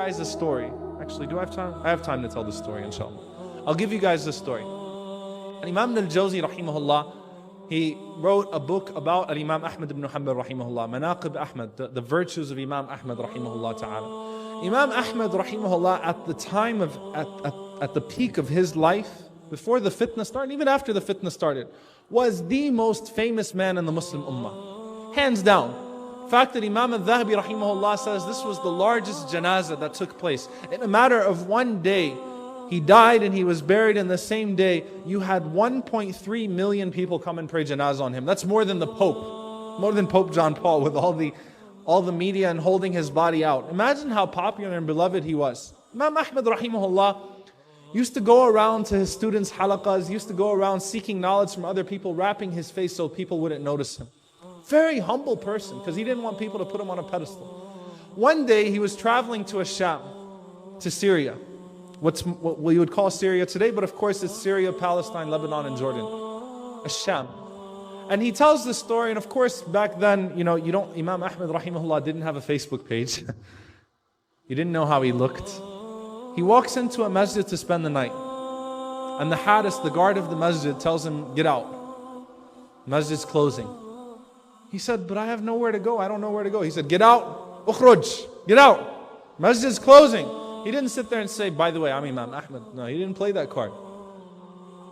guys a story. Actually, do I have time? I have time to tell the story, inshallah. I'll give you guys the story. Imam al-Jawzi, rahimahullah, he wrote a book about Imam Ahmad ibn Hanbal, rahimahullah, Manaqib Ahmad, the virtues of Imam Ahmad, rahimahullah ta'ala. Imam Ahmad, rahimahullah, at the time of, at the peak of his life, before the fitna started, even after the fitna started, was the most famous man in the Muslim Ummah. Hands down. The fact that Imam al-Dhahabi, rahimahullah, says this was the largest janazah that took place. In a matter of one day, he died and he was buried in the same day. You had 1.3 million people come and pray janazah on him. That's more than the Pope. More than Pope John Paul with all the media and holding his body out. Imagine how popular and beloved he was. Imam Ahmad, rahimahullah, used to go around to his students' halaqas, used to go around seeking knowledge from other people, wrapping his face so people wouldn't notice him. Very humble person, because he didn't want people to put him on a pedestal. One day he was traveling to Sham, to Syria. What we would call Syria today, but of course it's Syria, Palestine, Lebanon, and Jordan. Sham. And he tells this story, and of course back then, Imam Ahmad rahimahullah didn't have a Facebook page. You didn't know how he looked. He walks into a masjid to spend the night. And the Haris, the guard of the masjid, tells him, get out. Masjid's closing. He said, but I have nowhere to go. I don't know where to go. He said, get out. Ukhruj. Get out. Masjid's closing. He didn't sit there and say, by the way, I'm Imam Ahmad. No, he didn't play that card.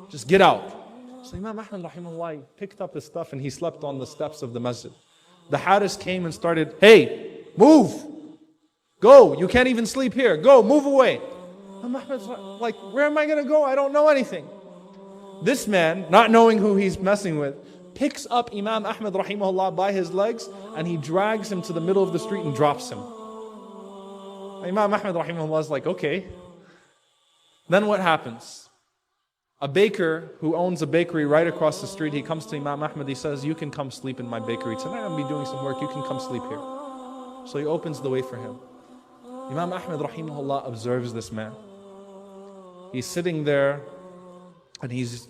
Just get out. So Imam Ahmad rahimahullah picked up his stuff and he slept on the steps of the masjid. The Haris came and started, hey, move. Go. You can't even sleep here. Go, move away. Imam Ahmad's like, where am I going to go? I don't know anything. This man, not knowing who he's messing with, picks up Imam Ahmad rahimahullah by his legs and he drags him to the middle of the street and drops him. Imam Ahmad rahimahullah is like, okay. Then what happens? A baker who owns a bakery right across the street, he comes to Imam Ahmad, he says, you can come sleep in my bakery tonight, I'll be doing some work, you can come sleep here. So he opens the way for him. Imam Ahmad rahimahullah observes this man. He's sitting there and he's,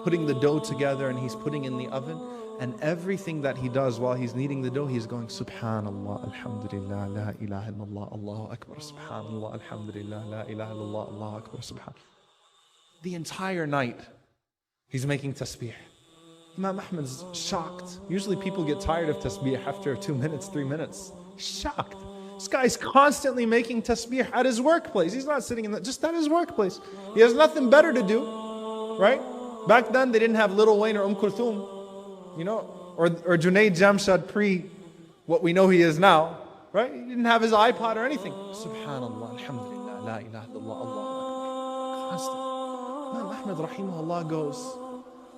putting the dough together and he's putting in the oven. And everything that he does while he's kneading the dough, he's going, Subhanallah, Alhamdulillah, La ilaha illallah, Allahu Akbar, Subhanallah, Alhamdulillah, La ilaha illallah, Allahu Akbar, Subhanallah. The entire night, he's making tasbih. Imam Ahmad's shocked. Usually people get tired of tasbih after 2 minutes, 3 minutes. Shocked. This guy's constantly making tasbih at his workplace. He's not sitting just at his workplace. He has nothing better to do, right? Back then, they didn't have Lil Wayne or Kulthum. Or Junaid Jamshad pre what we know he is now, right? He didn't have his iPod or anything. Subhanallah, Alhamdulillah, La ilaha illallah, Allahu Akbar. Constant. Imam Ahmad rahimahullah goes,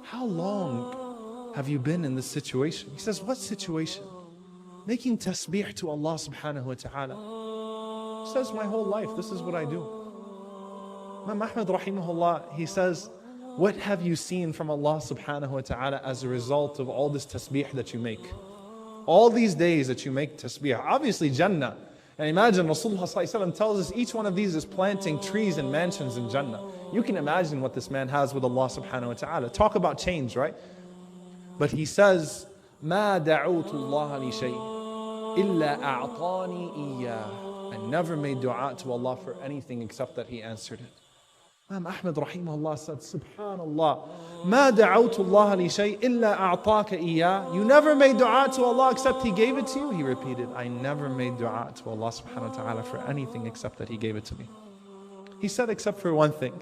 how long have you been in this situation? He says, what situation? Making tasbih to Allah subhanahu wa ta'ala. He says, my whole life, this is what I do. Imam Ahmad rahimahullah, he says, what have you seen from Allah subhanahu wa ta'ala as a result of all this tasbih that you make? All these days that you make tasbih. Obviously Jannah. And imagine Rasulullah sallallahu alaihi wasallam tells us each one of these is planting trees and mansions in Jannah. You can imagine what this man has with Allah subhanahu wa ta'ala. Talk about change, right? But he says, مَا دَعُوتُ اللَّهَ لِشَيْءٍ إِلَّا أَعْطَانِي إِيَّاهُ. I never made dua to Allah for anything except that He answered it. Imam Ahmad rahimahullah said, Subhanallah, مَا دَعَوْتُ اللَّهَ لِشَيْءٍ إِلَّا أَعْطَاكَ إِيَّاهُ. You never made dua to Allah except He gave it to you? He repeated, I never made dua to Allah subhanahu wa ta'ala for anything except that He gave it to me. He said, except for one thing.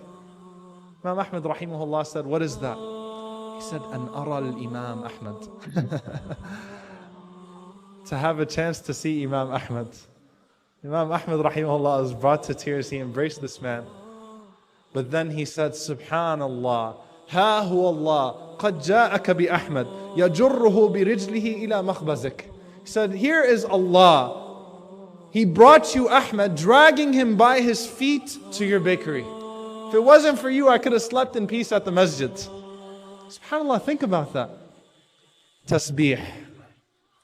Imam Ahmad rahimahullah said, what is that? He said, An ara al-Imam Ahmad. To have a chance to see Imam Ahmad. Imam Ahmad rahimahullah was brought to tears. He embraced this man. But then he said, Subhanallah, Ha hu Allah, qad ja'aka bi Ahmad, yajurruhu bi rijlihi ila makhbazik. He said, here is Allah. He brought you Ahmad, dragging him by his feet to your bakery. If it wasn't for you, I could have slept in peace at the masjid. SubhanAllah, think about that. Tasbih.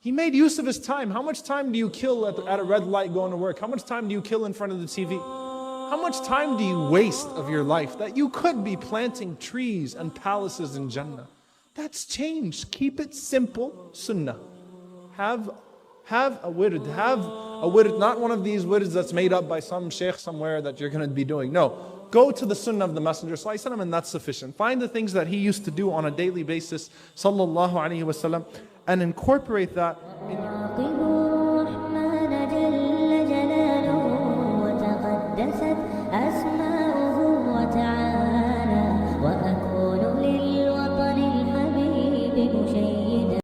He made use of his time. How much time do you kill at a red light going to work? How much time do you kill in front of the TV? How much time do you waste of your life that you could be planting trees and palaces in Jannah? That's change. Keep it simple. Sunnah. Have a wird, have A wird, not one of these wirds that's made up by some sheikh somewhere that you're going to be doing. No. Go to the sunnah of the Messenger ﷺ, and that's sufficient. Find the things that he used to do on a daily basis, sallallahu alaihi wasallam, and incorporate that in your